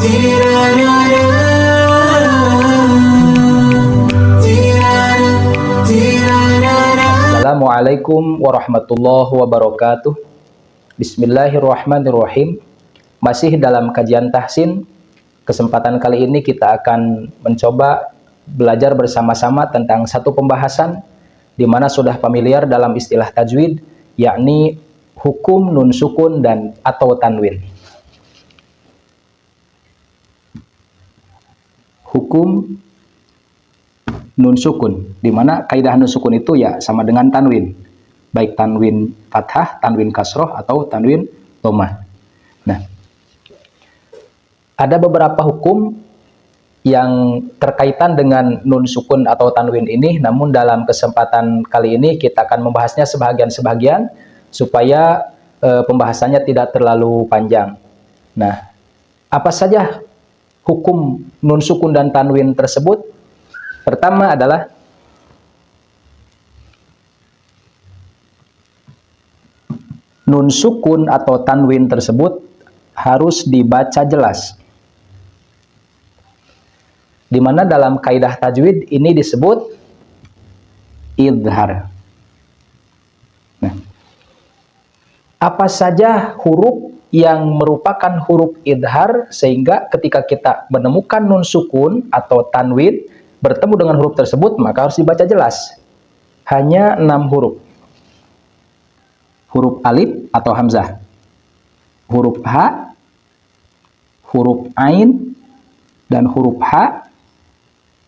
Assalamualaikum warahmatullahi wabarakatuh. Bismillahirrahmanirrahim. Masih dalam kajian tahsin. Kesempatan kali ini kita akan mencoba belajar bersama-sama tentang satu pembahasan di mana sudah familiar dalam istilah tajwid, yakni hukum nun sukun dan atau tanwin. Hukum nun sukun, di mana kaidah nun sukun itu ya sama dengan tanwin, baik tanwin fathah, tanwin kasroh, atau tanwin dhammah. Nah, ada beberapa hukum yang terkaitan dengan nun sukun atau tanwin ini, namun dalam kesempatan kali ini kita akan membahasnya sebahagian-sebahagian supaya pembahasannya tidak terlalu panjang. Nah, apa saja hukum nun sukun dan tanwin tersebut? Pertama adalah nun sukun atau tanwin tersebut harus dibaca jelas. Di mana dalam kaidah tajwid ini disebut idhar. Nah, apa saja huruf yang merupakan huruf idhar sehingga ketika kita menemukan nun sukun atau tanwin bertemu dengan huruf tersebut maka harus dibaca jelas. Hanya 6 huruf. Huruf alif atau hamzah, huruf ha, huruf ain, dan huruf ha,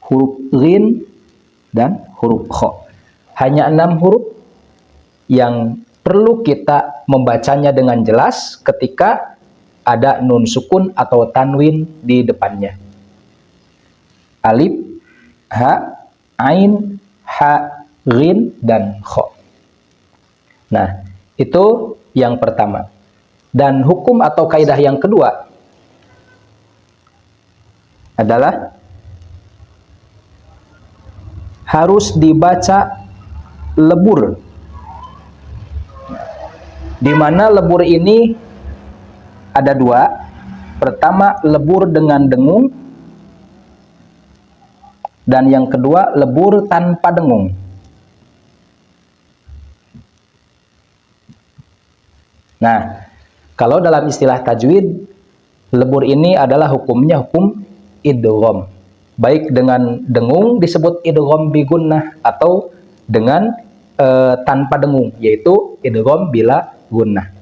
huruf ghin, dan huruf kho. Hanya 6 huruf yang perlu kita membacanya dengan jelas ketika ada nun sukun atau tanwin di depannya. Alif, ha, ain, ha, ghin, dan kho. Nah, itu yang pertama. Dan hukum atau kaidah yang kedua adalah harus dibaca lebur. Di mana lebur ini ada 2. Pertama, lebur dengan dengung, dan yang kedua, lebur tanpa dengung. Nah, kalau dalam istilah tajwid, lebur ini adalah hukumnya hukum idgham. Baik dengan dengung disebut idgham bi gunnah, atau dengan tanpa dengung, yaitu idgham bila gunnah.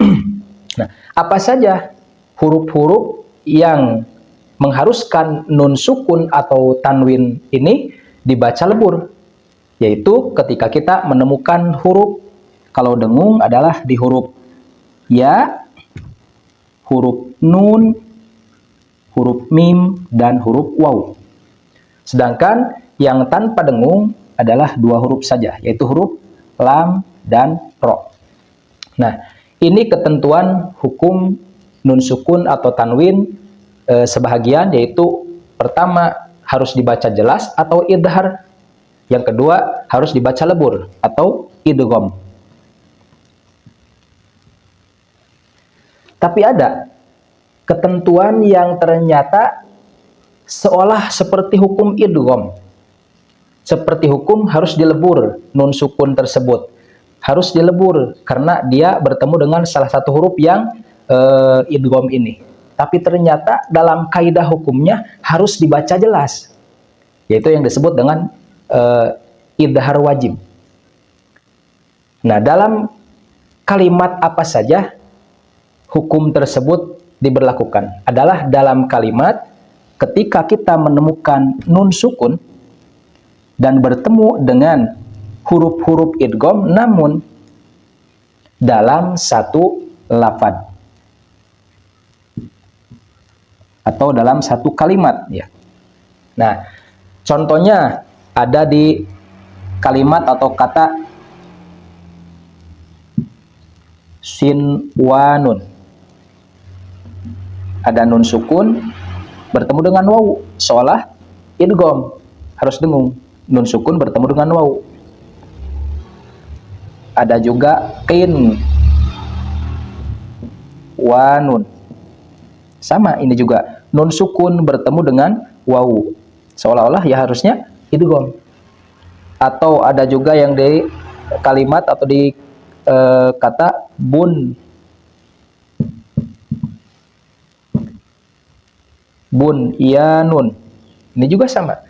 Nah, apa saja huruf-huruf yang mengharuskan nun sukun atau tanwin ini dibaca lebur? Yaitu ketika kita menemukan huruf, kalau dengung adalah di huruf ya, huruf nun, huruf mim, dan huruf waw. Sedangkan yang tanpa dengung adalah 2 huruf saja, yaitu huruf lam dan ro. Nah, ini ketentuan hukum nun sukun atau tanwin sebahagian, yaitu pertama harus dibaca jelas atau idhar, yang kedua harus dibaca lebur atau idgham. Tapi ada ketentuan yang ternyata seolah seperti hukum idgham. Seperti hukum harus dilebur nun sukun tersebut. Harus dilebur karena dia bertemu dengan salah satu huruf yang idgham ini. Tapi ternyata dalam kaidah hukumnya harus dibaca jelas. Yaitu yang disebut dengan idhar wajib. Nah, dalam kalimat apa saja hukum tersebut diberlakukan? Adalah dalam kalimat ketika kita menemukan nun sukun dan bertemu dengan huruf-huruf idgham namun dalam satu lafaz atau dalam satu kalimat, ya. Nah, contohnya ada di kalimat atau kata sinwanun. Ada nun sukun bertemu dengan waw, seolah idgham, harus dengung. Nun sukun bertemu dengan waw. Ada juga qin wanun, Sama ini juga, nun sukun bertemu dengan wawu. Seolah-olah ya harusnya idgham. Atau ada juga yang di kalimat atau di kata iya nun. Ini juga sama.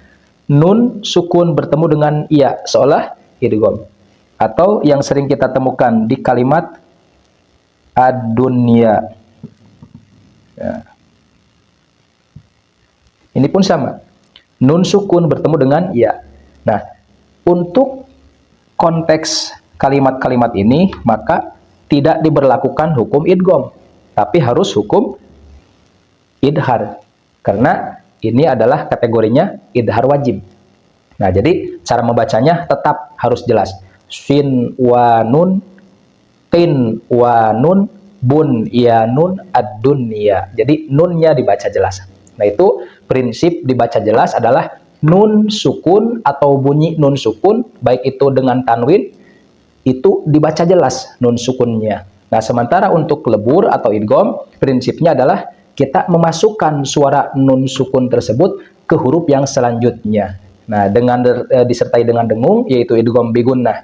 Nun sukun bertemu dengan iya, seolah idgham. Atau yang sering kita temukan di kalimat ad-dunya. Ya. Ini pun sama. Nun sukun bertemu dengan iya. Nah, untuk konteks kalimat-kalimat ini, maka tidak diberlakukan hukum idgham, tapi harus hukum idhar. Karena ini adalah kategorinya idhar wajib. Nah, jadi cara membacanya tetap harus jelas. Shin wa nun, qin wa nun, bun ya nun, ad-dunya. Jadi nunnya dibaca jelas. Nah, itu prinsip dibaca jelas adalah nun sukun atau bunyi nun sukun, baik itu dengan tanwin, itu dibaca jelas nun sukunnya. Nah, sementara untuk lebur atau idgham, prinsipnya adalah kita memasukkan suara nun sukun tersebut ke huruf yang selanjutnya. Nah, dengan disertai dengan dengung, yaitu idgham bi gunnah.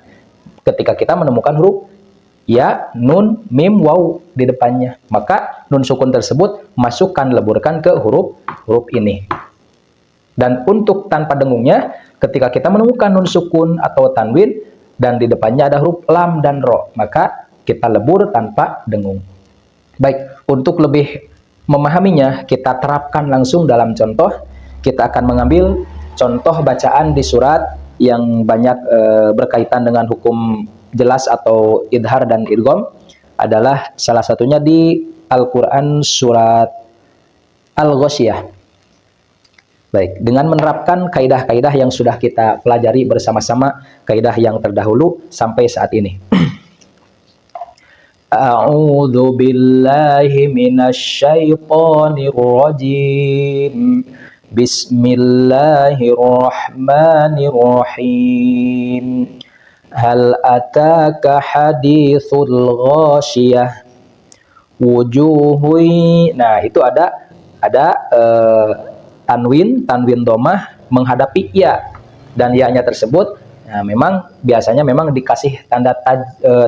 Ketika kita menemukan huruf ya, nun, mim, waw di depannya, maka nun sukun tersebut masukkan, leburkan ke huruf ini. Dan untuk tanpa dengungnya, ketika kita menemukan nun sukun atau tanwin dan di depannya ada huruf lam dan ro, maka kita lebur tanpa dengung. Baik, untuk lebih memahaminya, kita terapkan langsung dalam contoh. Kita akan mengambil contoh bacaan di surat yang banyak berkaitan dengan hukum jelas atau idhar dan idgham, adalah salah satunya di Al-Quran surat Al-Ghasyiyah. Baik, dengan menerapkan kaidah-kaidah yang sudah kita pelajari bersama-sama, kaidah yang terdahulu sampai saat ini. A'udzu billahi minasyaitonir rajim. Bismillahirrahmanirrahim. Hal ataka hadithul ghasyiyah wujuhui. Nah, itu ada tanwin domah menghadapi ya, dan ya-nya tersebut memang biasanya memang dikasih tanda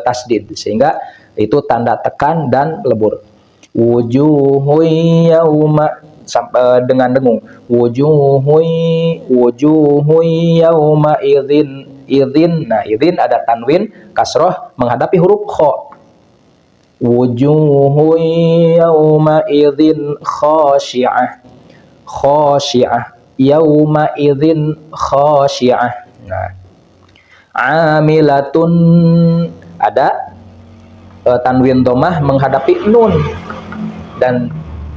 tasdid, sehingga itu tanda tekan dan lebur. Wujuhui yauma dengan dengung. Wujuhui yauma idzin. Nah, idzin ada tanwin kasroh menghadapi huruf kha. Wujuhu yauma idzin khashi'ah. Yauma idzin khashi'ah. Nah, amilatun ada tanwin domah menghadapi nun dan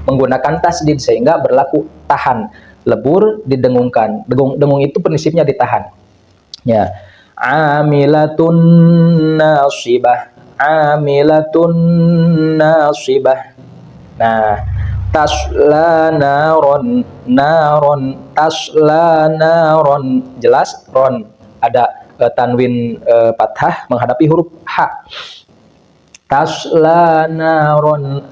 menggunakan tasdid, sehingga berlaku tahan, lebur didengungkan. Dengung itu prinsipnya ditahan. Ya, amilatun nasibah. Nah, tasla naron, tasla naron, jelas ron ada tanwin fathah menghadapi huruf ha. Tasla naron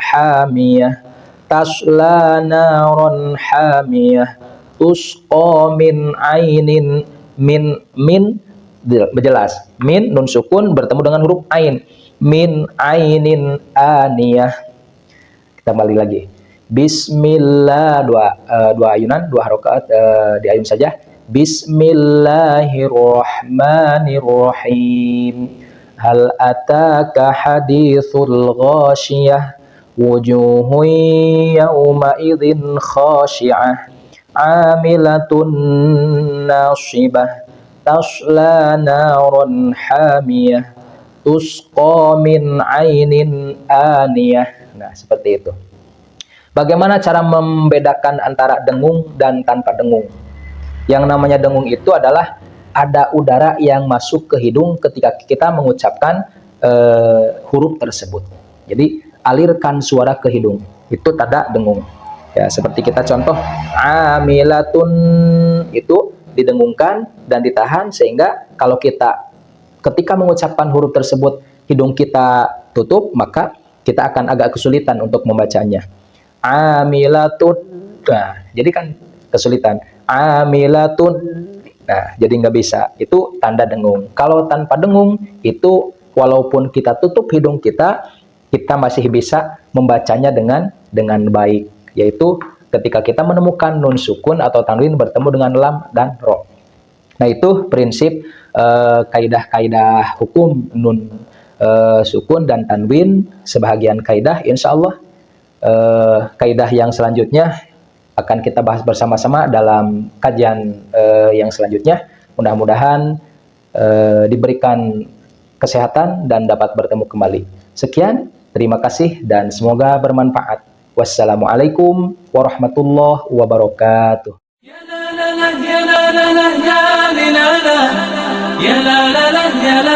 hamiyah, tusqa min ainin, min jelas, min nun sukun bertemu dengan huruf ain, min ainin aniyah. Kita kembali lagi. Bismillah, dua ayunan, dua harokat, diayun saja. Bismillahirrahmanirrahim. Hal ataka hadithul ghasyiyah wujuhun yawma idzin khashi'ah amilatun nasibah tasla naron hamiyah tusqa min ainin aniyah. Nah, seperti itu. Bagaimana cara membedakan antara dengung dan tanpa dengung? Yang namanya dengung itu adalah ada udara yang masuk ke hidung ketika kita mengucapkan huruf tersebut. Jadi alirkan suara ke hidung, itu tanda dengung. Ya, seperti kita contoh amilatun, itu didengungkan dan ditahan, sehingga kalau kita ketika mengucapkan huruf tersebut hidung kita tutup, maka kita akan agak kesulitan untuk membacanya. amilatun. Nah, jadi kan kesulitan. Amilatun. Nah, jadi nggak bisa. Itu tanda dengung. Kalau tanpa dengung, itu walaupun kita tutup hidung kita, kita masih bisa membacanya dengan baik. Yaitu ketika kita menemukan nun sukun atau tanwin bertemu dengan lam dan ro. Nah, itu prinsip kaidah-kaidah hukum nun sukun dan tanwin. Sebahagian kaidah, insya Allah kaidah yang selanjutnya akan kita bahas bersama-sama dalam kajian yang selanjutnya. Mudah-mudahan diberikan kesehatan dan dapat bertemu kembali. Sekian, terima kasih dan semoga bermanfaat. Wassalamualaikum warahmatullahi wabarakatuh. Ya la la la, ya la la la, ya la la la, ya la la la, ya la